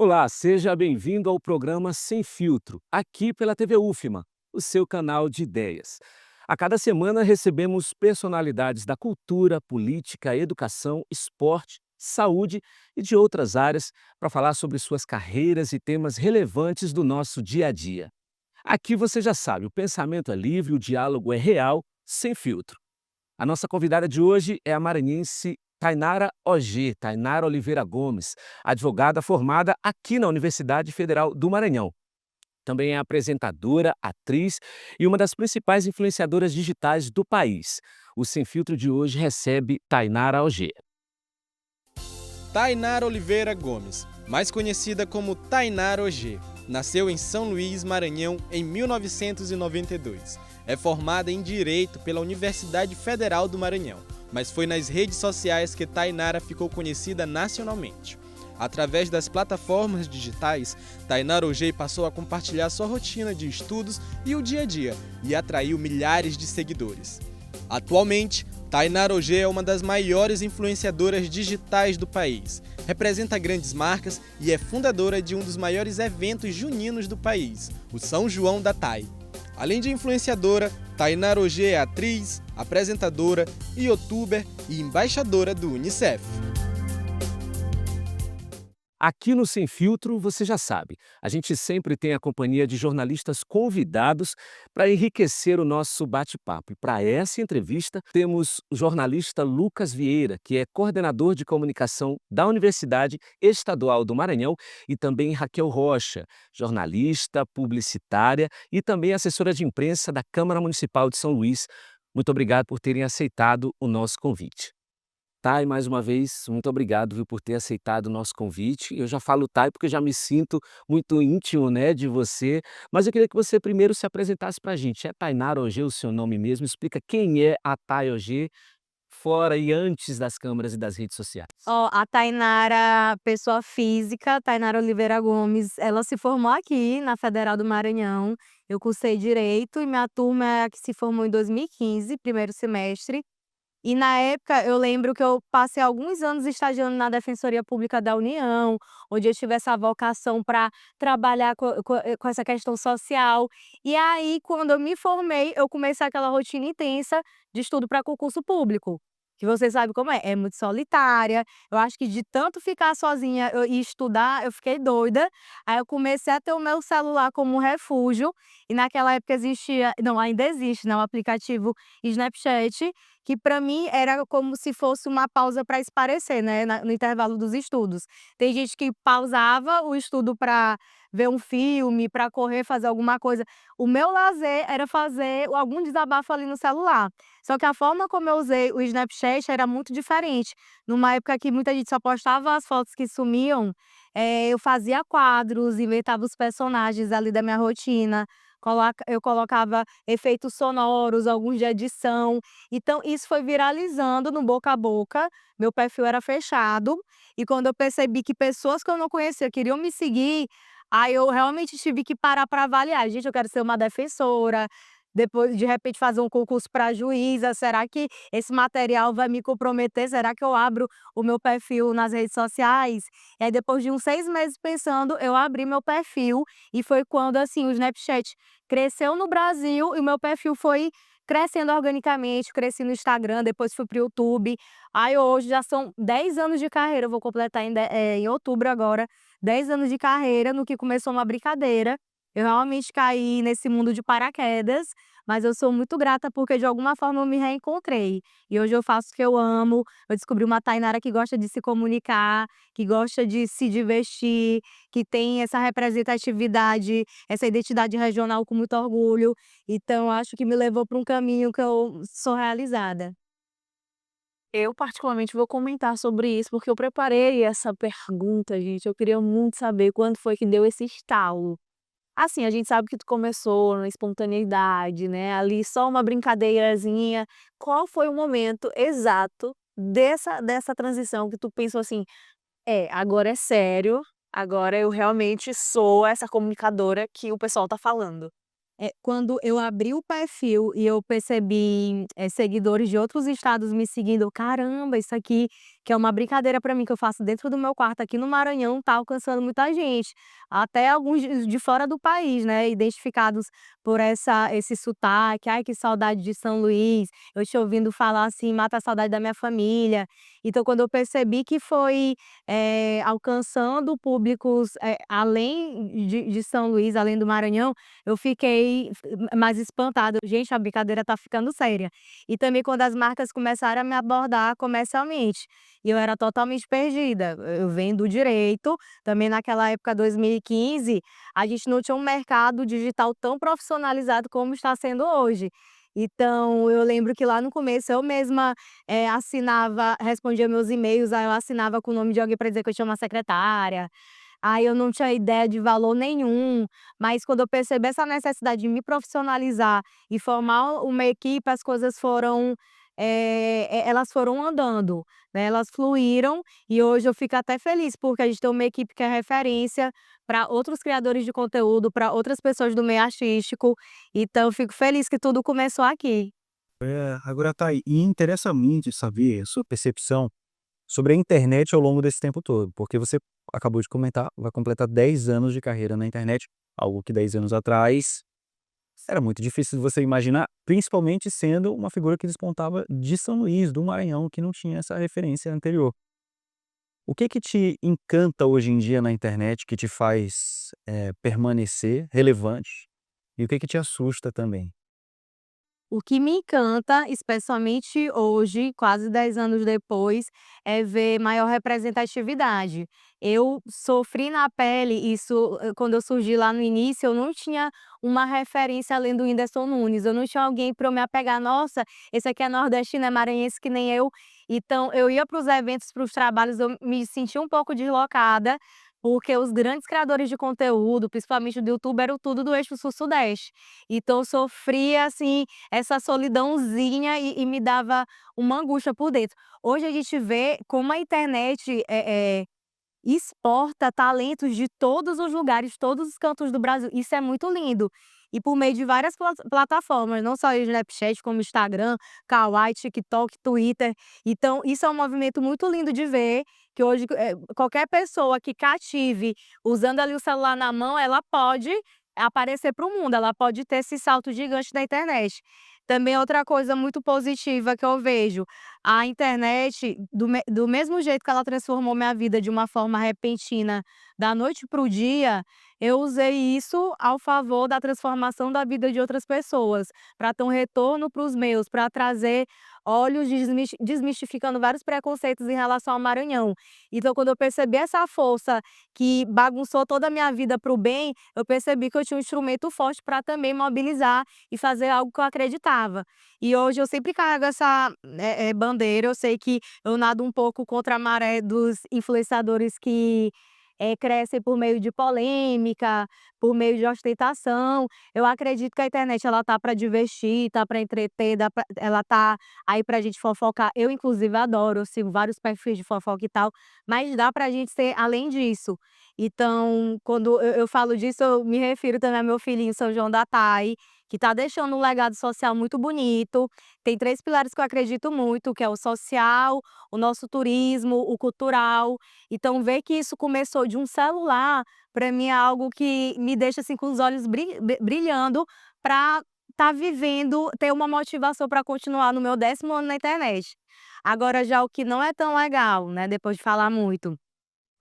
Olá, seja bem-vindo ao programa Sem Filtro, aqui pela TV UFMA, o seu canal de ideias. A cada semana recebemos personalidades da cultura, política, educação, esporte, saúde e de outras áreas para falar sobre suas carreiras e temas relevantes do nosso dia a dia. Aqui você já sabe, o pensamento é livre, o diálogo é real, sem filtro. A nossa convidada de hoje é a maranhense Tainara OG, Tainara Oliveira Gomes, advogada formada aqui na Universidade Federal do Maranhão. Também é apresentadora, atriz e uma das principais influenciadoras digitais do país. O Sem Filtro de hoje recebe Tainara OG. Tainara Oliveira Gomes, mais conhecida como Tainara OG, nasceu em São Luís, Maranhão, em 1992. É formada em Direito pela Universidade Federal do Maranhão, mas foi nas redes sociais que Tainara ficou conhecida nacionalmente. Através das plataformas digitais, Tainara OG passou a compartilhar sua rotina de estudos e o dia a dia e atraiu milhares de seguidores. Atualmente, Tainara OG é uma das maiores influenciadoras digitais do país, representa grandes marcas e é fundadora de um dos maiores eventos juninos do país, o São João da Tai. Além de influenciadora, Tainara OG é atriz, apresentadora, youtuber e embaixadora do Unicef. Aqui no Sem Filtro, você já sabe, a gente sempre tem a companhia de jornalistas convidados para enriquecer o nosso bate-papo. E para essa entrevista, temos o jornalista Lucas Vieira, que é coordenador de comunicação da Universidade Estadual do Maranhão, e também Raquel Rocha, jornalista, publicitária e também assessora de imprensa da Câmara Municipal de São Luís. Muito obrigado por terem aceitado o nosso convite. Thay, mais uma vez, muito obrigado, viu, por ter aceitado o nosso convite. Eu já falo Thay porque eu já me sinto muito íntimo, né, de você, mas eu queria que você primeiro se apresentasse para a gente. É Tainara OG o seu nome mesmo? Explica quem é a Thay OG fora e antes das câmeras e das redes sociais. A Tainara, pessoa física, Tainara Oliveira Gomes, ela se formou aqui na Federal do Maranhão. Eu cursei Direito e minha turma é a que se formou em 2015, primeiro semestre. E na época eu lembro que eu passei alguns anos estagiando na Defensoria Pública da União, onde eu tive essa vocação para trabalhar com essa questão social. E aí, quando eu me formei, eu comecei aquela rotina intensa de estudo para concurso público, que você sabe como é muito solitária. Eu acho que de tanto ficar sozinha e estudar, eu fiquei doida. Aí eu comecei a ter o meu celular como um refúgio, e naquela época existia, não, ainda existe, né, o aplicativo Snapchat, que para mim era como se fosse uma pausa para espairecer, né, no intervalo dos estudos. Tem gente que pausava o estudo para ver um filme, para correr, fazer alguma coisa. O meu lazer era fazer algum desabafo ali no celular. Só que a forma como eu usei o Snapchat era muito diferente. Numa época que muita gente só postava as fotos que sumiam, eu fazia quadros, inventava os personagens ali da minha rotina, eu colocava efeitos sonoros, alguns de edição. Então isso foi viralizando no boca a boca, meu perfil era fechado, e quando eu percebi que pessoas que eu não conhecia queriam me seguir, aí eu realmente tive que parar para avaliar: "Gente, eu quero ser uma defensora, depois de repente fazer um concurso para juíza, será que esse material vai me comprometer? Será que eu abro o meu perfil nas redes sociais?". E aí depois de uns 6 meses pensando, eu abri meu perfil, e foi quando, assim, o Snapchat cresceu no Brasil e o meu perfil foi crescendo organicamente, cresci no Instagram, depois fui para o YouTube. Aí hoje já são 10 anos de carreira, eu vou completar em outubro agora, 10 anos de carreira no que começou uma brincadeira. Eu realmente caí nesse mundo de paraquedas, mas eu sou muito grata porque de alguma forma eu me reencontrei. E hoje eu faço o que eu amo, eu descobri uma Tainara que gosta de se comunicar, que gosta de se divertir, que tem essa representatividade, essa identidade regional com muito orgulho. Então acho que me levou para um caminho que eu sou realizada. Eu particularmente vou comentar sobre isso, porque eu preparei essa pergunta, gente, eu queria muito saber quando foi que deu esse estalo. Assim, a gente sabe que tu começou na espontaneidade, né, ali só uma brincadeirazinha. Qual foi o momento exato dessa transição que tu pensou assim: "É, agora é sério, agora eu realmente sou essa comunicadora que o pessoal tá falando"? Quando eu abri o perfil e eu percebi, seguidores de outros estados me seguindo, "Caramba, isso aqui que é uma brincadeira para mim que eu faço dentro do meu quarto aqui no Maranhão, tá alcançando muita gente, até alguns de fora do país, né, identificados por esse sotaque: "Ai, que saudade de São Luís, eu te ouvindo falar assim mata a saudade da minha família". Então quando eu percebi que foi, alcançando públicos, além de São Luís, além do Maranhão, eu fiquei mais espantada: "Gente, a brincadeira tá ficando séria". E também quando as marcas começaram a me abordar comercialmente, e eu era totalmente perdida. Eu venho do direito, também naquela época 2015, a gente não tinha um mercado digital tão profissionalizado como está sendo hoje. Então eu lembro que lá no começo eu mesma, respondia meus e-mails, aí eu assinava com o nome de alguém para dizer que eu tinha uma secretária. Aí eu não tinha ideia de valor nenhum, mas quando eu percebi essa necessidade de me profissionalizar e formar uma equipe, as coisas foram, elas foram andando, né, elas fluíram e hoje eu fico até feliz, porque a gente tem uma equipe que é referência para outros criadores de conteúdo, para outras pessoas do meio artístico, então eu fico feliz que tudo começou aqui. Agora tá aí, e interessa muito saber a sua percepção sobre a internet ao longo desse tempo todo, porque você acabou de comentar, vai completar 10 anos de carreira na internet, algo que 10 anos atrás era muito difícil de você imaginar, principalmente sendo uma figura que despontava de São Luís, do Maranhão, que não tinha essa referência anterior. O que te encanta hoje em dia na internet, que te faz, permanecer relevante, e o que te assusta também? O que me encanta, especialmente hoje, quase 10 anos depois, é ver maior representatividade. Eu sofri na pele isso, quando eu surgi lá no início, eu não tinha uma referência além do Whindersson Nunes, eu não tinha alguém para eu me apegar: "Nossa, esse aqui é nordestino, é maranhense que nem eu". Então eu ia para os eventos, para os trabalhos, eu me sentia um pouco deslocada, porque os grandes criadores de conteúdo, principalmente do YouTube, eram tudo do eixo sul-sudeste. Então eu sofria, assim, essa solidãozinha e me dava uma angústia por dentro. Hoje a gente vê como a internet, exporta talentos de todos os lugares, todos os cantos do Brasil, isso é muito lindo. E por meio de várias plataformas, não só o Snapchat, como Instagram, Kawaii, TikTok, Twitter. Então isso é um movimento muito lindo de ver, que hoje, qualquer pessoa que cative, usando ali o celular na mão, ela pode aparecer para o mundo, ela pode ter esse salto gigante na internet. Também outra coisa muito positiva que eu vejo, a internet, do mesmo jeito que ela transformou minha vida de uma forma repentina, da noite para o dia, eu usei isso ao favor da transformação da vida de outras pessoas, para ter um retorno para os meus, para trazer olhos desmistificando vários preconceitos em relação ao Maranhão. Então quando eu percebi essa força que bagunçou toda a minha vida para o bem, eu percebi que eu tinha um instrumento forte para também mobilizar e fazer algo que eu acreditava. E hoje eu sempre carrego essa, bandeira, eu sei que eu nado um pouco contra a maré dos influenciadores que, crescem por meio de polêmica, por meio de ostentação. Eu acredito que a internet ela tá para divertir, tá para entreter, ela tá aí pra gente fofocar. Eu inclusive adoro, eu sigo vários perfis de fofoca e tal, mas dá pra gente ser além disso. Então, quando eu falo disso, eu me refiro também ao meu filhinho São João da Tai, que está deixando um legado social muito bonito. Tem 3 pilares que eu acredito muito, que é o social, o nosso turismo, o cultural. Então ver que isso começou de um celular, para mim é algo que me deixa, assim, com os olhos brilhando para estar vivendo, ter uma motivação para continuar no meu 10º ano na internet. Agora já o que não é tão legal, né, depois de falar muito,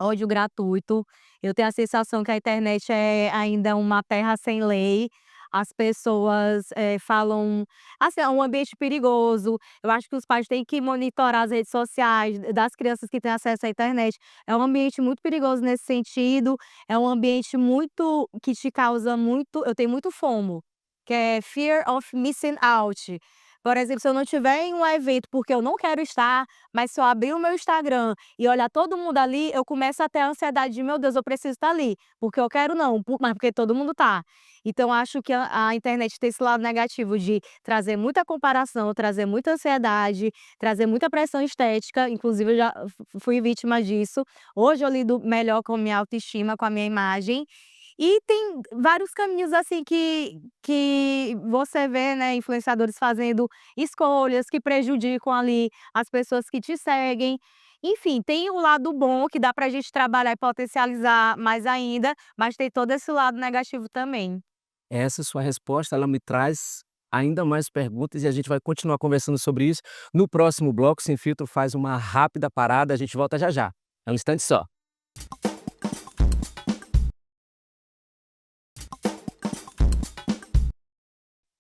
ódio gratuito. Eu tenho a sensação que a internet é ainda uma terra sem lei. As pessoas, falam assim, é um ambiente perigoso. Eu acho que os pais têm que monitorar as redes sociais das crianças que têm acesso à internet. É um ambiente muito perigoso nesse sentido, é um ambiente muito que te causa muito, eu tenho muito FOMO, que é Fear of Missing Out. Por exemplo, se eu não estiver em um evento porque eu não quero estar, mas se eu abrir o meu Instagram e olhar todo mundo ali, eu começo a ter a ansiedade de: "Meu Deus, eu preciso estar ali, porque eu quero não, mas porque todo mundo tá". Então acho que a internet tem esse lado negativo de trazer muita comparação, trazer muita ansiedade, trazer muita pressão estética, inclusive eu já fui vítima disso. Hoje eu lido melhor com a minha autoestima, com a minha imagem, e tem vários caminhos, assim, que você vê, né, influenciadores fazendo escolhas que prejudicam ali as pessoas que te seguem. Enfim, tem o lado bom que dá pra gente trabalhar e potencializar mais ainda, mas tem todo esse lado negativo também. Essa sua resposta, ela me traz ainda mais perguntas e a gente vai continuar conversando sobre isso. No próximo bloco, Sem Filtro faz uma rápida parada, a gente volta já já. É um instante só.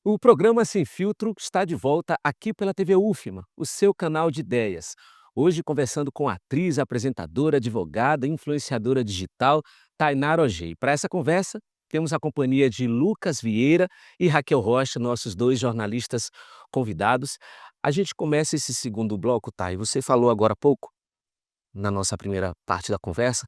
O programa Sem Filtro está de volta aqui pela TV UFMA, o seu canal de ideias. Hoje conversando com a atriz, apresentadora, advogada, influenciadora digital, Tainara Ojei. Para essa conversa, temos a companhia de Lucas Vieira e Raquel Rocha, nossos dois jornalistas convidados. A gente começa esse segundo bloco, Thay. Você falou agora há pouco, na nossa primeira parte da conversa,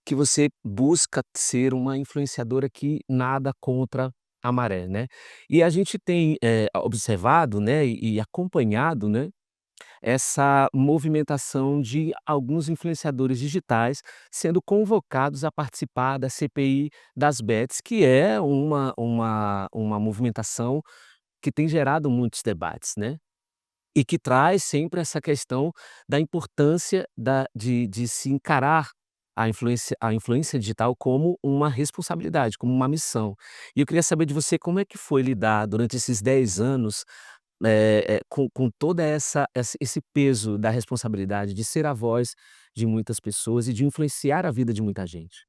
que você busca ser uma influenciadora que nada contra a maré, né. E a gente tem, observado, né, e acompanhado, né, essa movimentação de alguns influenciadores digitais sendo convocados a participar da CPI das bets, que é uma movimentação que tem gerado muitos debates, né. E que traz sempre essa questão da importância de se encarar a influência digital como uma responsabilidade, como uma missão. E eu queria saber de você como é que foi lidar durante esses 10 anos, com toda esse peso da responsabilidade de ser a voz de muitas pessoas e de influenciar a vida de muita gente.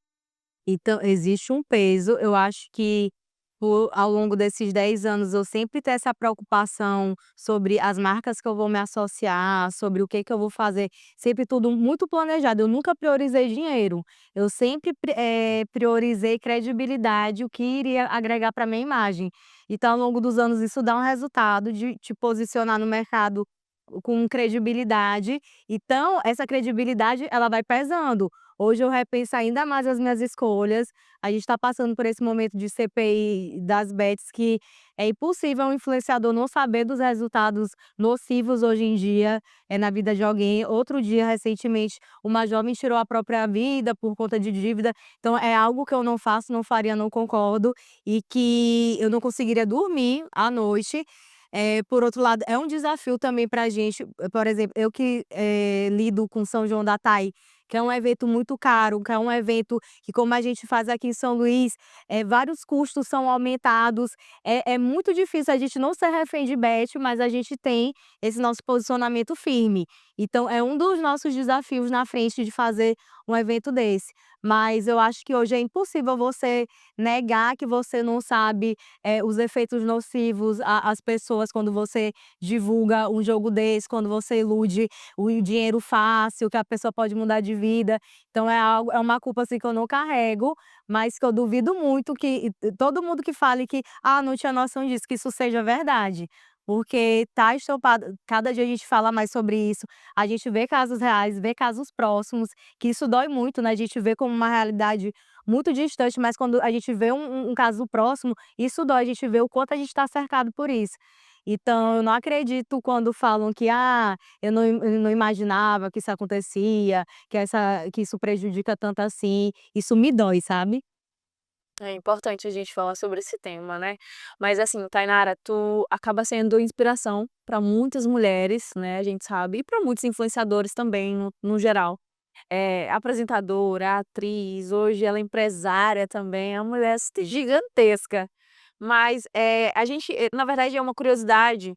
Então, existe um peso, eu acho que ao longo desses 10 anos eu sempre ter essa preocupação sobre as marcas que eu vou me associar, sobre o que eu vou fazer, sempre tudo muito planejado, eu nunca priorizei dinheiro, eu sempre priorizei credibilidade, o que iria agregar para minha imagem. Então ao longo dos anos isso dá um resultado de te posicionar no mercado com credibilidade, então essa credibilidade ela vai pesando. Hoje eu repenso ainda mais as minhas escolhas, a gente está passando por esse momento de CPI das bets que é impossível um influenciador não saber dos resultados nocivos hoje em dia, na vida de alguém. Outro dia, recentemente, uma jovem tirou a própria vida por conta de dívida, então é algo que eu não faço, não faria, não concordo, e que eu não conseguiria dormir à noite. Por outro lado, é um desafio também pra gente, por exemplo, eu que, lido com São João da Tai, que é um evento muito caro, que é um evento que como a gente faz aqui em São Luís, vários custos são aumentados, é muito difícil a gente não ser refém de bet, mas a gente tem esse nosso posicionamento firme. Então é um dos nossos desafios na frente de fazer um evento desse. Mas eu acho que hoje é impossível você negar que você não sabe, os efeitos nocivos às pessoas quando você divulga um jogo desse, quando você ilude o dinheiro fácil, que a pessoa pode mudar de vida. Então é uma culpa, assim, que eu não carrego, mas que eu duvido muito que todo mundo que fale que: "Ah, não tinha noção disso", que isso seja verdade. Porque tá estampado, cada dia a gente fala mais sobre isso, a gente vê casos reais, vê casos próximos, que isso dói muito, né, a gente vê como uma realidade muito distante, mas quando a gente vê um caso próximo, isso dói, a gente vê o quanto a gente está cercado por isso. Então eu não acredito quando falam que: "Ah, eu não imaginava que isso acontecia, que isso prejudica tanto assim", isso me dói, sabe? É importante a gente falar sobre esse tema, né. Mas assim, Tainara, tu acaba sendo inspiração para muitas mulheres, né, a gente sabe, e para muitos influenciadores também no geral. Apresentadora, atriz, hoje ela é empresária também, é uma mulher gigantesca. Mas, a gente na verdade é uma curiosidade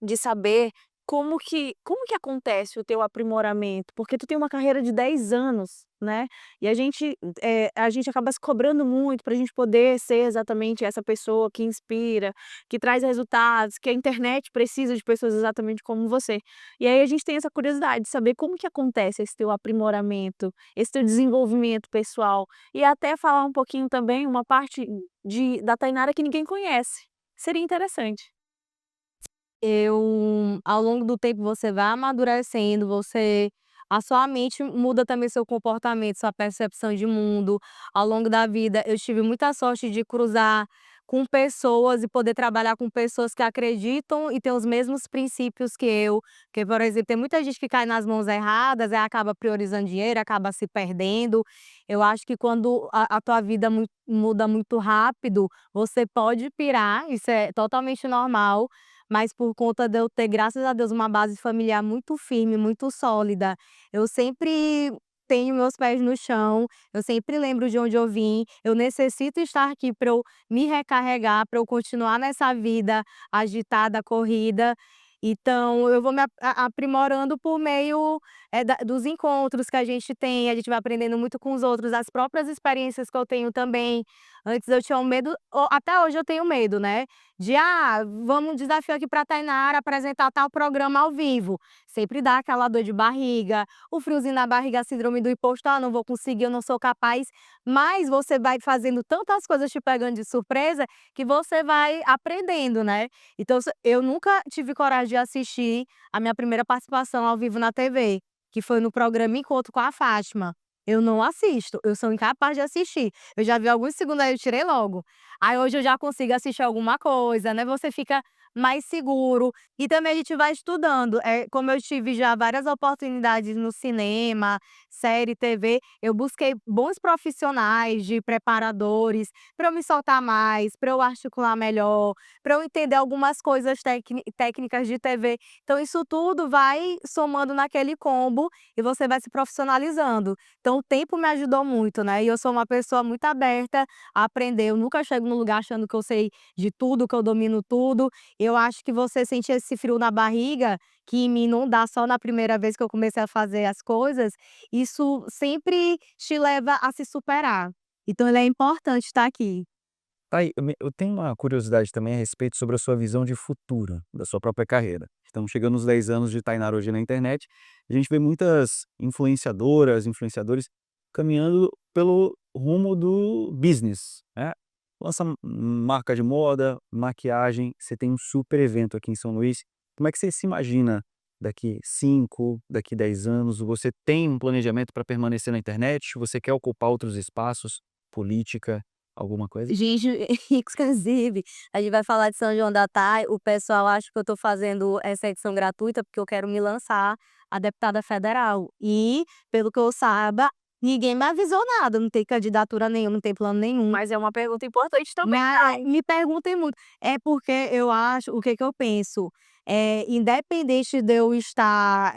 de saber como que acontece o teu aprimoramento, porque tu tem uma carreira de 10 anos, né, e a gente acaba se cobrando muito para a gente poder ser exatamente essa pessoa que inspira, que traz resultados, que a internet precisa de pessoas exatamente como você. E aí a gente tem essa curiosidade de saber como que acontece esse teu aprimoramento, esse teu desenvolvimento pessoal, e até falar um pouquinho também uma parte da Tainara que ninguém conhece. Seria interessante. Ao longo do tempo você vai amadurecendo, a sua mente muda também seu comportamento, sua percepção de mundo. Ao longo da vida eu tive muita sorte de cruzar com pessoas e poder trabalhar com pessoas que acreditam e têm os mesmos princípios que eu. Porque, por exemplo, tem muita gente que cai nas mãos erradas, aí acaba priorizando dinheiro, acaba se perdendo. Eu acho que quando a tua vida muda muito rápido, você pode pirar, isso é totalmente normal, mas por conta de eu ter, graças a Deus, uma base familiar muito firme, muito sólida, eu sempre tenho meus pés no chão, eu sempre lembro de onde eu vim, eu necessito estar aqui para eu me recarregar, para eu continuar nessa vida agitada, corrida. Então eu vou me aprimorando por meio, dos encontros que a gente vai aprendendo muito com os outros, as próprias experiências que eu tenho também. Antes eu tinha um medo, até hoje eu tenho medo, né, de: "Ah, vamos um desafio aqui para Tainara apresentar tal programa ao vivo", sempre dá aquela dor de barriga, o friozinho na barriga, a síndrome do impostor: "Ah, não vou conseguir, eu não sou capaz", mas você vai fazendo tantas coisas te pegando de surpresa, que você vai aprendendo, né. Então eu nunca tive coragem de assistir a minha primeira participação ao vivo na TV, que foi no programa Encontro com a Fátima. Eu não assisto, eu sou incapaz de assistir. Eu já vi alguns segundos, aí eu tirei logo. Aí hoje eu já consigo assistir alguma coisa, né, você fica mais seguro. E também a gente vai estudando, como eu tive já várias oportunidades no cinema, série, TV, eu busquei bons profissionais de preparadores, para eu me soltar mais, para eu articular melhor, para eu entender algumas coisas técnicas de TV. Então isso tudo vai somando naquele combo e você vai se profissionalizando. Então o tempo me ajudou muito, né, e eu sou uma pessoa muito aberta a aprender, eu nunca chego no lugar achando que eu sei de tudo, que eu domino tudo. Eu acho que você sente esse frio na barriga, que em mim não dá só na primeira vez que eu comecei a fazer as coisas, isso sempre te leva a se superar. Então ele é importante estar aqui. Tá aí, eu tenho uma curiosidade também a respeito sobre a sua visão de futuro, da sua própria carreira. Estamos chegando nos 10 anos de Tainara hoje na internet, a gente vê muitas influenciadoras, influenciadores caminhando pelo rumo do business, né. Lança marca de moda, maquiagem, você tem um super evento aqui em São Luís. Como é que você se imagina daqui 5, daqui 10 anos? Você tem um planejamento para permanecer na internet? Você quer ocupar outros espaços? Política, alguma coisa? Gente, inclusive, a gente vai falar de São João da Tai, o pessoal acha que eu estou fazendo essa edição gratuita, porque eu quero me lançar a deputada federal. E, pelo que eu saiba, ninguém me avisou nada, não tem candidatura nenhuma, não tem plano nenhum. Mas é uma pergunta importante também, Mas me perguntem muito. É porque eu acho, o que que eu penso, independente de eu estar,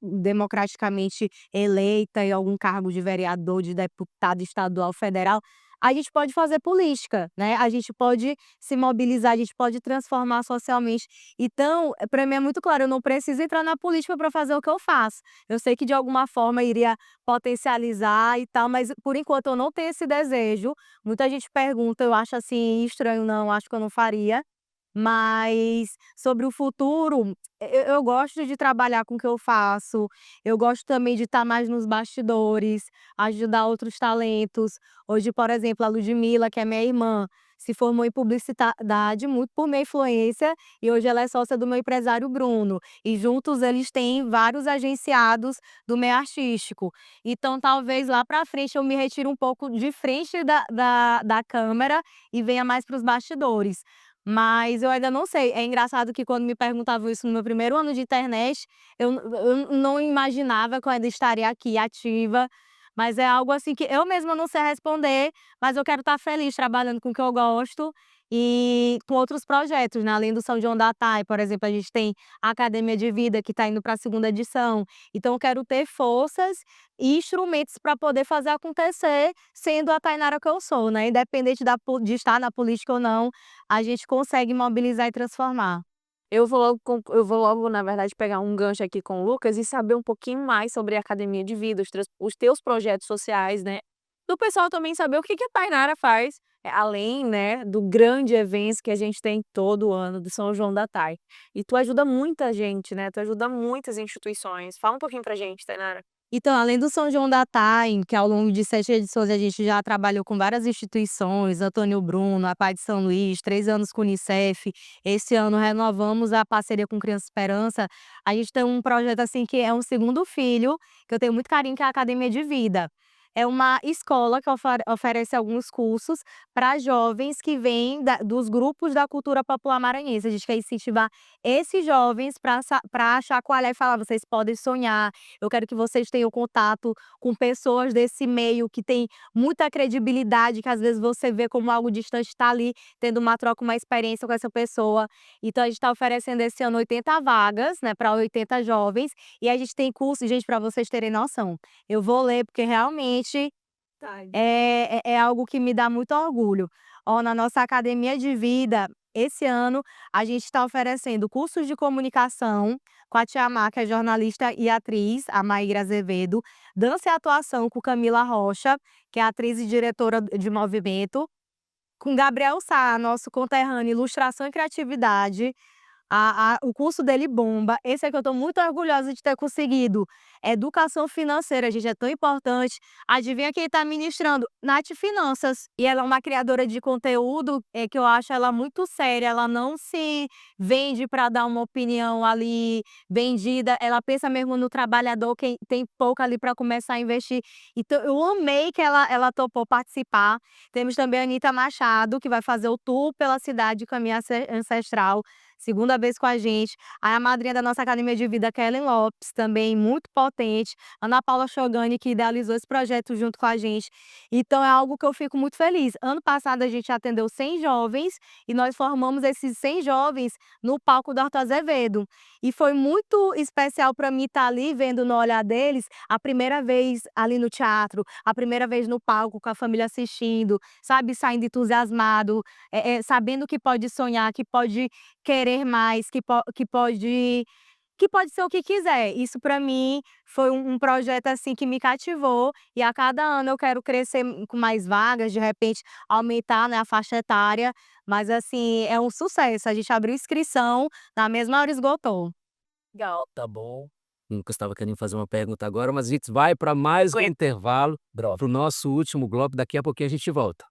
democraticamente eleita em algum cargo de vereador, de deputado estadual, federal, a gente pode fazer política, né, a gente pode se mobilizar, a gente pode transformar socialmente. Então, para mim é muito claro, eu não preciso entrar na política para fazer o que eu faço. Eu sei que de alguma forma iria potencializar e tal, mas por enquanto eu não tenho esse desejo. Muita gente pergunta, eu acho assim estranho, não, acho que eu não faria. Mas sobre o futuro, eu gosto de trabalhar com o que eu faço, eu gosto também de estar mais nos bastidores, ajudar outros talentos. Hoje, por exemplo, a Ludmila, que é minha irmã, se formou em publicidade muito por minha influência e hoje ela é sócia do meu empresário Bruno. E juntos eles têm vários agenciados do meio artístico. Então, talvez lá para frente eu me retire um pouco de frente da câmera e venha mais para os bastidores. Mas eu ainda não sei. É engraçado que quando me perguntavam isso no meu primeiro ano de internet, eu não imaginava que eu ainda estaria aqui ativa, mas é algo assim que eu mesma não sei responder, mas eu quero estar feliz trabalhando com o que eu gosto e com outros projetos, né, além do São João da Tai, por exemplo, a gente tem a Academia de Vida que está indo para a segunda edição, então eu quero ter forças e instrumentos para poder fazer acontecer sendo a Tainara que eu sou, né, independente de estar na política ou não, a gente consegue mobilizar e transformar. eu vou logo, na verdade, pegar um gancho aqui com o Lucas e saber um pouquinho mais sobre a academia de vida, os teus projetos sociais, né, do pessoal também saber o que que a Tainara faz, além, né, do grande evento que a gente tem todo ano do São João da Tai. E tu ajuda muita gente, né, tu ajuda muitas instituições. Fala um pouquinho pra gente, Tainara. Então, além do São João da Tai, que ao longo de 7 edições a gente já trabalhou com várias instituições, Antônio Bruno, a Pai de São Luís, 3 anos com o Unicef, esse ano renovamos a parceria com Criança Esperança, a gente tem um projeto, assim, que é um segundo filho, que eu tenho muito carinho, que é a Academia de Vida. é uma escola que oferece alguns cursos para jovens que vêm dos grupos da cultura popular maranhense. A gente quer incentivar esses jovens para chacoalhar e falar: vocês podem sonhar, eu quero que vocês tenham contato com pessoas desse meio que tem muita credibilidade, que às vezes você vê como algo distante, está ali tendo uma troca, uma experiência com essa pessoa. Então a gente está oferecendo esse ano 80 vagas, né, para 80 jovens, e a gente tem curso, gente, para vocês terem noção. Eu vou ler porque realmente é algo que me dá muito orgulho. Ó, na nossa academia de vida, esse ano, a gente está oferecendo cursos de comunicação com a tia Má, que é jornalista e atriz, a Maíra Azevedo, dança e atuação com Camila Rocha, que é atriz e diretora de movimento, com Gabriel Sá, nosso conterrâneo, ilustração e criatividade. O curso dele bomba. Esse é que eu estou muito orgulhosa de ter conseguido. Educação financeira, gente, é tão importante. Adivinha quem está ministrando? Nath Finanças. E ela é uma criadora de conteúdo que eu acho ela muito séria. Ela não se vende para dar uma opinião ali vendida. Ela pensa mesmo no trabalhador, quem tem pouco ali para começar a investir. Então, eu amei que ela topou participar. Temos também a Anitta Machado, que vai fazer o tour pela cidade Caminho Ancestral. Segunda vez com a gente. Aí a madrinha da nossa academia de vida, Kellen Lopes, também muito potente. Ana Paula Chogani, que idealizou esse projeto junto com a gente. Então é algo que eu fico muito feliz. Ano passado a gente atendeu 100 jovens e nós formamos esses 100 jovens no palco do Arthur Azevedo. E foi muito especial para mim estar ali vendo no olhar deles a primeira vez ali no teatro, a primeira vez no palco com a família assistindo, sabe, saindo entusiasmado, sabendo que pode sonhar, que pode querer mais, que pode ser o que quiser. Isso para mim foi um projeto, assim, que me cativou e a cada ano eu quero crescer com mais vagas, de repente aumentar, né, a faixa etária, mas assim, é um sucesso. A gente abriu inscrição, na mesma hora esgotou. Legal. Tá bom. Nunca estava querendo fazer uma pergunta agora, mas a gente vai para mais um intervalo, para o nosso último bloco. Daqui a pouquinho a gente volta.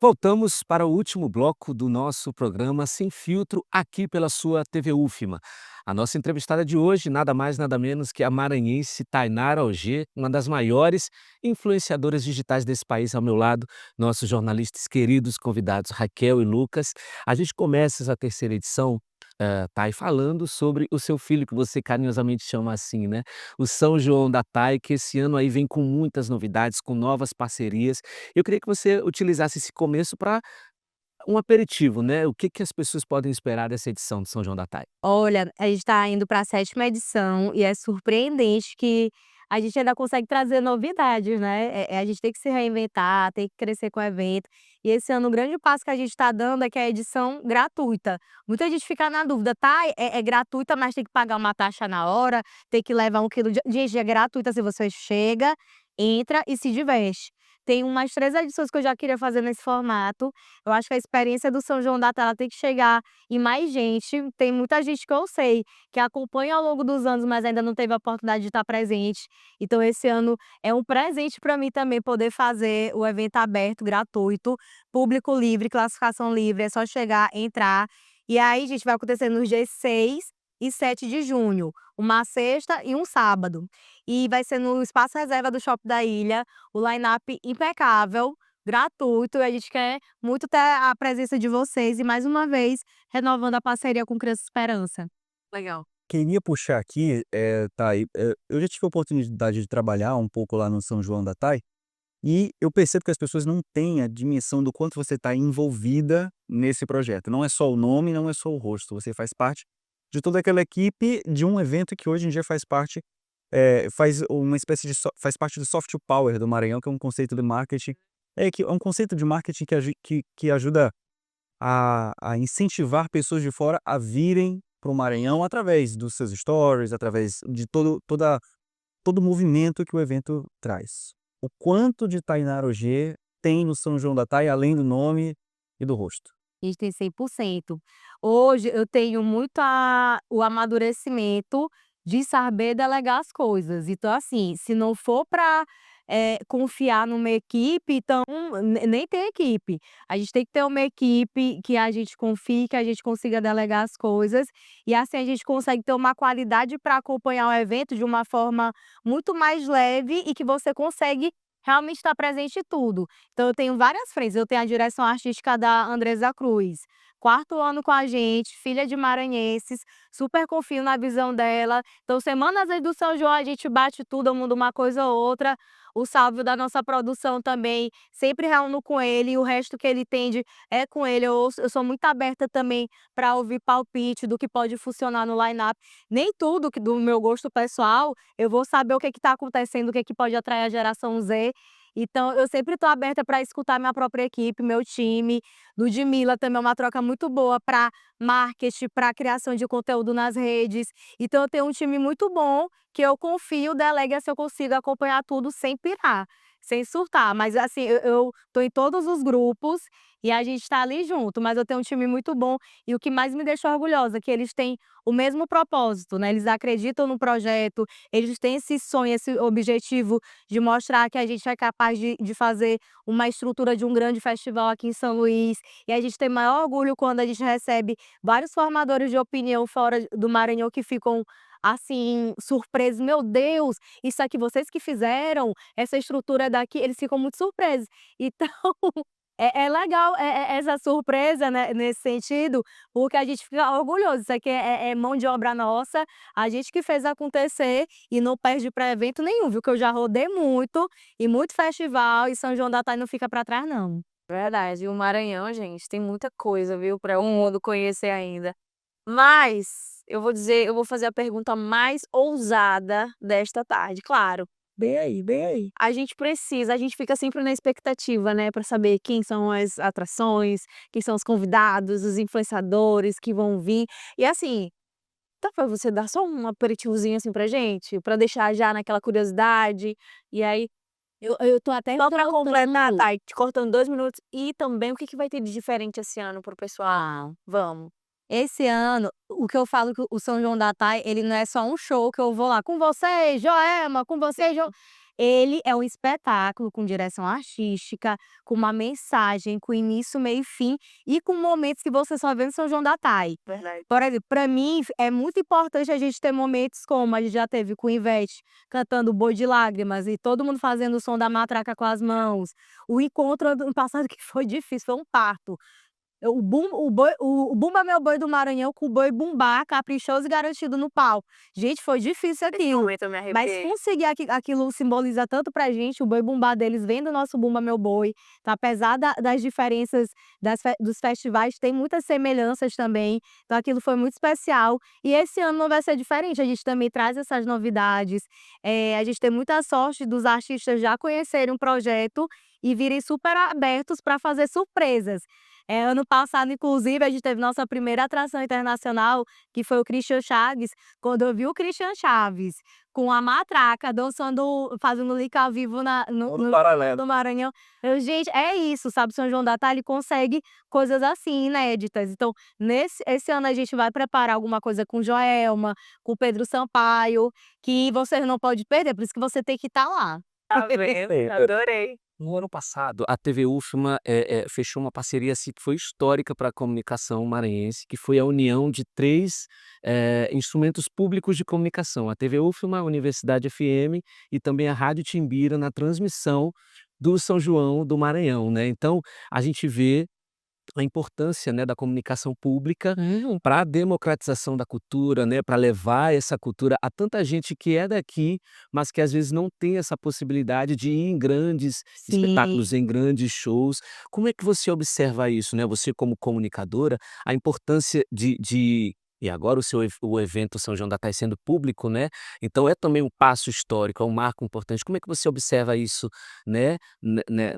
Voltamos para o último bloco do nosso programa Sem Filtro, aqui pela sua TV UFMA. A nossa entrevistada de hoje, nada mais nada menos que a maranhense Tainara Ogê, uma das maiores influenciadoras digitais desse país. Ao meu lado, nossos jornalistas queridos convidados Raquel e Lucas. A gente começa essa terceira edição, Thay, falando sobre o seu filho, que você carinhosamente chama assim, né? O São João da Thay, que esse ano aí vem com muitas novidades, com novas parcerias. Eu queria que você utilizasse esse começo para um aperitivo, né? O que as pessoas podem esperar dessa edição do São João da Thay? Olha, a gente está indo para a 7ª edição e é surpreendente que a gente ainda consegue trazer novidades, né. A gente tem que se reinventar, tem que crescer com o evento. E esse ano o grande passo que a gente está dando é que é a edição gratuita. Muita gente fica na dúvida: "Tá, é gratuita, mas tem que pagar uma taxa na hora, tem que levar 1 quilo de". Gente, é gratuita, se você chega, entra e se diverte. Tem umas 3 edições que eu já queria fazer nesse formato. Eu acho que a experiência do São João da Tela tem que chegar em mais gente. Tem muita gente que eu sei que acompanha ao longo dos anos, mas ainda não teve a oportunidade de estar presente. Então esse ano é um presente para mim também poder fazer o evento aberto, gratuito, público livre, classificação livre, é só chegar, entrar. E aí, gente, vai acontecer nos dias 6 e 7 de junho, uma sexta e um sábado. E vai ser no espaço reserva do Shopping da Ilha, o line-up impecável, gratuito, e a gente quer muito ter a presença de vocês e mais uma vez renovando a parceria com Criança Esperança. Legal. Queria puxar aqui, Thay, eu já tive a oportunidade de trabalhar um pouco lá no São João da Thay, e eu percebo que as pessoas não têm a dimensão do quanto você está envolvida nesse projeto. Não é só o nome, não é só o rosto, você faz parte de toda aquela equipe de um evento que hoje em dia faz parte, faz uma espécie de faz parte do soft power do Maranhão, que é um conceito de marketing, que é um conceito de marketing que ajuda a incentivar pessoas de fora a virem para o Maranhão através dos seus stories, através de todo o movimento que o evento traz. O quanto de Tainara Ogê tem no São João da Thay, além do nome e do rosto? A gente tem 100%. Hoje eu tenho muito o amadurecimento de saber delegar as coisas. Então, assim, se não for para confiar numa equipe, então nem tem equipe. A gente tem que ter uma equipe que a gente confie, que a gente consiga delegar as coisas, e assim a gente consegue ter uma qualidade para acompanhar o evento de uma forma muito mais leve e que você consegue realmente estar presente em tudo. Então eu tenho várias frentes, eu tenho a direção artística da Andresa Cruz, 4º ano com a gente, filha de maranhenses, super confio na visão dela. Então semanas antes do São João a gente bate tudo, eu mudo uma coisa ou outra. O Sálvio da nossa produção também, sempre reúno com ele, e o resto que ele entende é com ele. Eu sou muito aberta também para ouvir palpite do que pode funcionar no line-up. Nem tudo que do meu gosto pessoal, eu vou saber o que está acontecendo, o que pode atrair a geração Z. Então eu sempre estou aberta para escutar minha própria equipe, meu time. Ludmilla também é uma troca muito boa para marketing, para criação de conteúdo nas redes. Então eu tenho um time muito bom, que eu confio, delega se eu consigo acompanhar tudo sem pirar, sem surtar. Mas assim, eu tô em todos os grupos e a gente tá ali junto, mas eu tenho um time muito bom, e o que mais me deixa orgulhosa é que eles têm o mesmo propósito, né, eles acreditam no projeto, eles têm esse sonho, esse objetivo de mostrar que a gente é capaz de fazer uma estrutura de um grande festival aqui em São Luís, e a gente tem maior orgulho quando a gente recebe vários formadores de opinião fora do Maranhão que ficam assim, surpresos: "Meu Deus, isso aqui vocês que fizeram? Essa estrutura é daqui?" Eles ficam muito surpresos. Então, é legal, essa surpresa, né, nesse sentido, porque a gente fica orgulhoso. Isso aqui é mão de obra nossa, a gente que fez acontecer e não perde para evento nenhum, viu, que eu já rodei muito, e muito festival, e São João da Tai não fica para trás não. Verdade. E o Maranhão, gente, tem muita coisa, viu, para o mundo conhecer ainda. Mas eu vou fazer a pergunta mais ousada desta tarde, claro. Bem aí, bem aí. A gente fica sempre na expectativa, né, para saber quem são as atrações, quem são os convidados, os influenciadores que vão vir. E assim, dá pra você dar só um aperitivozinho assim pra gente? Pra deixar já naquela curiosidade, e aí Eu tô até só pra completar, anotando. tá, te cortando 2 minutos, e também o que que vai ter de diferente esse ano para o pessoal? Ah. Vamos. Esse ano, o que eu falo que o São João da Tai, ele não é só um show que eu vou lá: "Com vocês, Joelma, com vocês, Jo". Ele é um espetáculo com direção artística, com uma mensagem, com início, meio e fim, e com momentos que você só vê no São João da Tai. Verdade. Por exemplo, para mim é muito importante a gente ter momentos como a gente já teve com Ivete cantando Boi de Lágrimas e todo mundo fazendo o som da matraca com as mãos. O encontro do ano passado que foi difícil, foi um parto. O Bumba Meu Boi do Maranhão com o boi bumbá, caprichoso e garantido no palco. Gente, foi difícil Nesse aquilo, momento eu me mas arrepiei. conseguir aquilo simboliza tanto pra gente, o boi bumbá deles vem do nosso Bumba Meu Boi, então apesar das diferenças dos festivais, tem muitas semelhanças também, então aquilo foi muito especial. E esse ano não vai ser diferente, a gente também traz essas novidades, a gente tem muita sorte dos artistas já conhecerem o projeto e virem super abertos para fazer surpresas. Ano passado, inclusive, a gente teve nossa primeira atração internacional, que foi o Christian Chaves. Quando eu vi o Christian Chaves com a matraca dançando, fazendo link ao vivo Todo paralelo. no Maranhão, eu: "Gente, é isso", sabe, São João da Tai ele consegue coisas assim, inéditas. Então, esse ano a gente vai preparar alguma coisa com Joelma, com Pedro Sampaio, que você não pode perder, por isso que você tem que estar lá. Tá vendo? Sim, Adorei. No ano passado, a TV UFMA, fechou uma parceria, assim, que foi histórica para a comunicação maranhense, que foi a união de 3, instrumentos públicos de comunicação: a TV UFMA, a Universidade FM e também a Rádio Timbira, na transmissão do São João do Maranhão, né. Então, a gente vê a importância, né, da comunicação pública para a democratização da cultura, né, para levar essa cultura a tanta gente que é daqui, mas que às vezes não tem essa possibilidade de ir em grandes espetáculos, Sim. em grandes shows. Como é que você observa isso, né, você como comunicadora, a importância de e agora o evento São João da Tai sendo público, né, então é também um passo histórico, é um marco importante. Como é que você observa isso, né,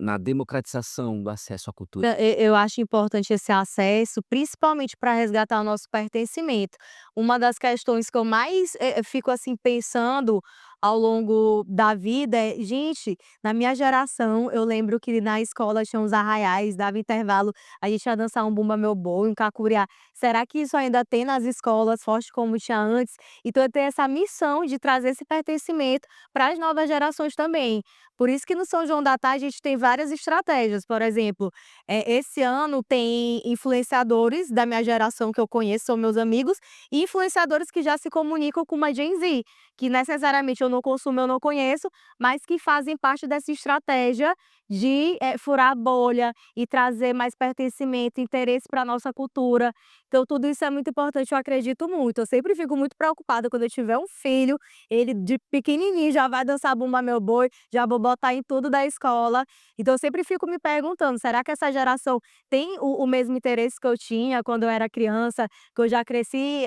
na democratização do acesso à cultura? Eu acho importante esse acesso, principalmente para resgatar o nosso pertencimento. Uma das questões que eu mais, fico assim pensando ao longo da vida gente, na minha geração, eu lembro que na escola tinha uns arraiais, dava intervalo, a gente ia dançar um Bumba Meu Boi, um Cacuriá. Será que isso ainda tem nas escolas, forte como tinha antes? Então eu tenho essa missão de trazer esse pertencimento para as novas gerações também. Por isso que no São João da Tarde a gente tem várias estratégias, por exemplo, esse ano tem influenciadores da minha geração que eu conheço, são meus amigos, e influenciadores que já se comunicam com uma Gen Z, que necessariamente eu não consumo, eu não conheço, mas que fazem parte dessa estratégia de, furar a bolha e trazer mais pertencimento, interesse para a nossa cultura. Então tudo isso é muito importante, eu acredito muito. Eu sempre fico muito preocupada quando eu tiver um filho, ele de pequenininho já vai dançar Bumba Meu Boi, já vou botar em tudo da escola. Então eu sempre fico me perguntando, será que essa geração tem o mesmo interesse que eu tinha quando eu era criança, que eu já cresci,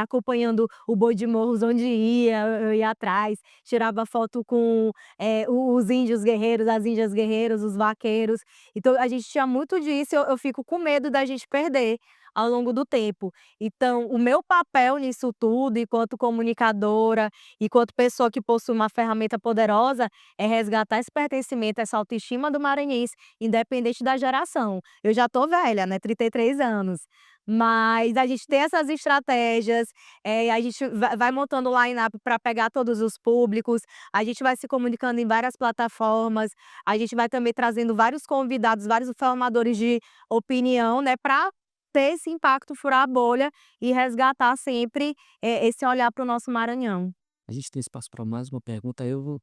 acompanhando o boi de morros onde ia, eu ia atrás, tirava foto com, os índios guerreiros, as índias guerreiras, os vaqueiros. Então a gente tinha muito disso, eu fico com medo da gente perder ao longo do tempo. Então o meu papel nisso tudo, enquanto comunicadora, enquanto pessoa que possui uma ferramenta poderosa, é resgatar esse pertencimento, essa autoestima do maranhense, independente da geração. Eu já tô velha, né, 33 anos, mas a gente tem essas estratégias, a gente vai montando o line-up pra pegar todos os públicos, a gente vai se comunicando em várias plataformas, a gente vai também trazendo vários convidados, vários formadores de opinião, né, pra ter esse impacto, furar a bolha e resgatar sempre, esse olhar para o nosso Maranhão. A gente tem espaço para mais uma pergunta, eu vou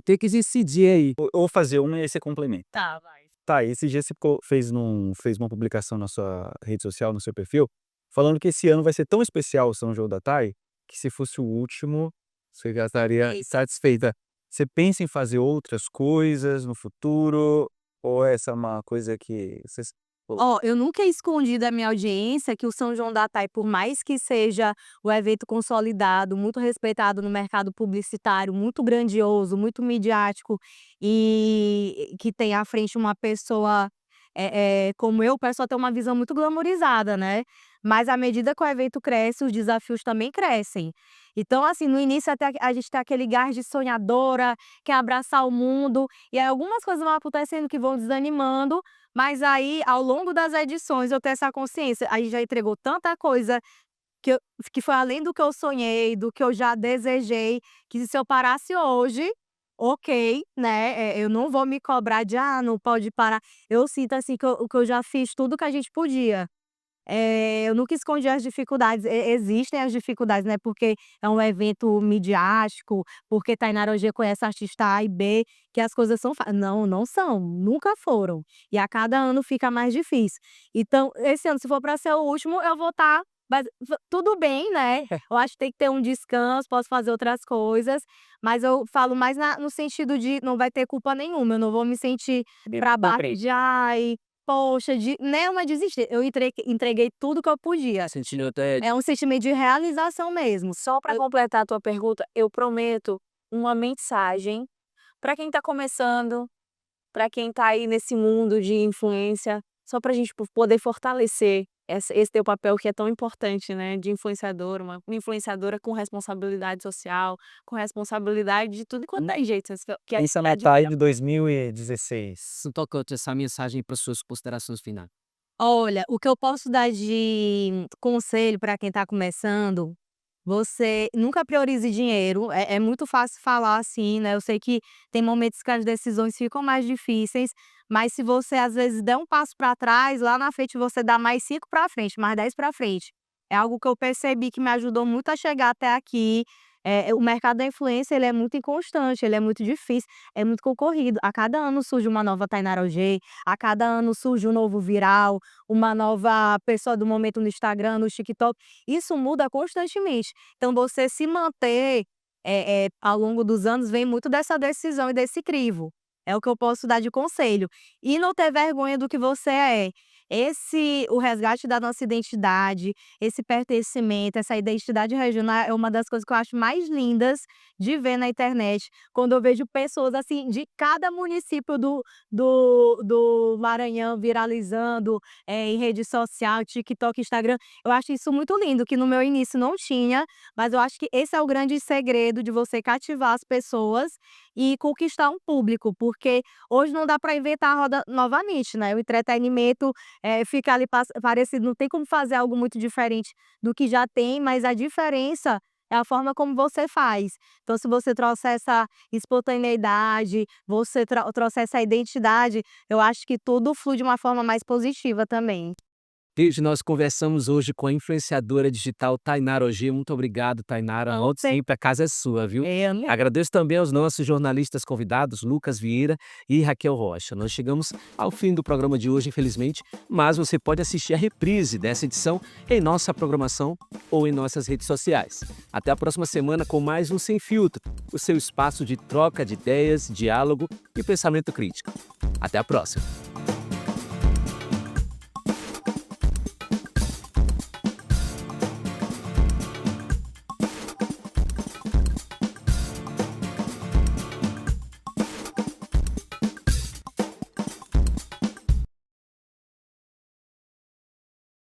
ter que decidir aí. Eu vou fazer uma e aí você complementa. Tá, vai. Tá, esse dia você fez uma publicação na sua rede social, no seu perfil, falando que esse ano vai ser tão especial o São João da Tai, que se fosse o último, você já estaria Isso. satisfeita. Você pensa em fazer outras coisas no futuro, ou essa é uma coisa que vocês Ó, eu nunca escondi da minha audiência que o São João da Tai, por mais que seja o evento consolidado, muito respeitado no mercado publicitário, muito grandioso, muito midiático e que tem à frente uma pessoa, como eu, o pessoal tem uma visão muito glamorizada, né. Mas à medida que o evento cresce, os desafios também crescem. Então, assim, no início até a gente tem aquele gás de sonhadora, quer abraçar o mundo, e aí algumas coisas vão acontecendo que vão desanimando, mas aí, ao longo das edições, eu tenho essa consciência. A gente já entregou tanta coisa que eu que foi além do que eu sonhei, do que eu já desejei, que se eu parasse hoje, ok, né, eu não vou me cobrar de: "Ah, não pode parar". Eu sinto, assim, que eu já fiz tudo que a gente podia. Eu nunca escondi as dificuldades, existem as dificuldades, né, porque é um evento midiático, porque Tainara hoje conhece artista A e B, que as coisas são não, não são, nunca foram. E a cada ano fica mais difícil. Então, esse ano, se for para ser o último, eu vou estar mas tudo bem, né, eu acho que tem que ter um descanso, posso fazer outras coisas, mas eu falo mais no sentido de não vai ter culpa nenhuma, eu não vou me sentir pra baixo de: "Ai, poxa, de nenhuma desistir", eu entreguei tudo que eu podia. Sentindo até É um sentimento de realização mesmo. Só para completar a tua pergunta, eu prometo uma mensagem para quem está começando, para quem está aí nesse mundo de influência, só para a gente poder fortalecer esse teu papel que é tão importante, né, de influenciadora, uma influenciadora com responsabilidade social, com responsabilidade de tudo quanto é jeito, que é pensa na Tai de 2016. tocante essa mensagem para suas considerações finais. Olha, o que eu posso dar de conselho para quem está começando, você nunca priorize dinheiro, é muito fácil falar assim, né, eu sei que tem momentos que as decisões ficam mais difíceis, mas se você às vezes der um passo para trás, lá na frente você dá mais 5 para frente, mais 10 para frente. É algo que eu percebi que me ajudou muito a chegar até aqui. O mercado da influência ele é muito inconstante, ele é muito difícil, é muito concorrido. A cada ano surge uma nova Tainara OG, a cada ano surge um novo viral, uma nova pessoa do momento no Instagram, no TikTok. Isso muda constantemente. Então você se manter, ao longo dos anos vem muito dessa decisão e desse crivo. É o que eu posso dar de conselho. E não ter vergonha do que você é. o resgate da nossa identidade, esse pertencimento, essa identidade regional é uma das coisas que eu acho mais lindas de ver na internet, quando eu vejo pessoas, assim, de cada município do Maranhão viralizando, em rede social, TikTok, Instagram. Eu acho isso muito lindo, que no meu início não tinha, mas eu acho que esse é o grande segredo de você cativar as pessoas e conquistar um público, porque hoje não dá para inventar a roda novamente, né, o entretenimento, fica ali parecido, não tem como fazer algo muito diferente do que já tem, mas a diferença é a forma como você faz. Então se você trouxer essa espontaneidade, você trouxer essa identidade, eu acho que tudo flui de uma forma mais positiva também. Desde nós conversamos hoje com a influenciadora digital Tainara Ogê. Muito obrigado, Tainara. Volte sempre, a casa é sua, viu? Agradeço também aos nossos jornalistas convidados, Lucas Vieira e Raquel Rocha. Nós chegamos ao fim do programa de hoje, infelizmente, mas você pode assistir a reprise dessa edição em nossa programação ou em nossas redes sociais. Até a próxima semana com mais um Sem Filtro, o seu espaço de troca de ideias, diálogo e pensamento crítico. Até a próxima!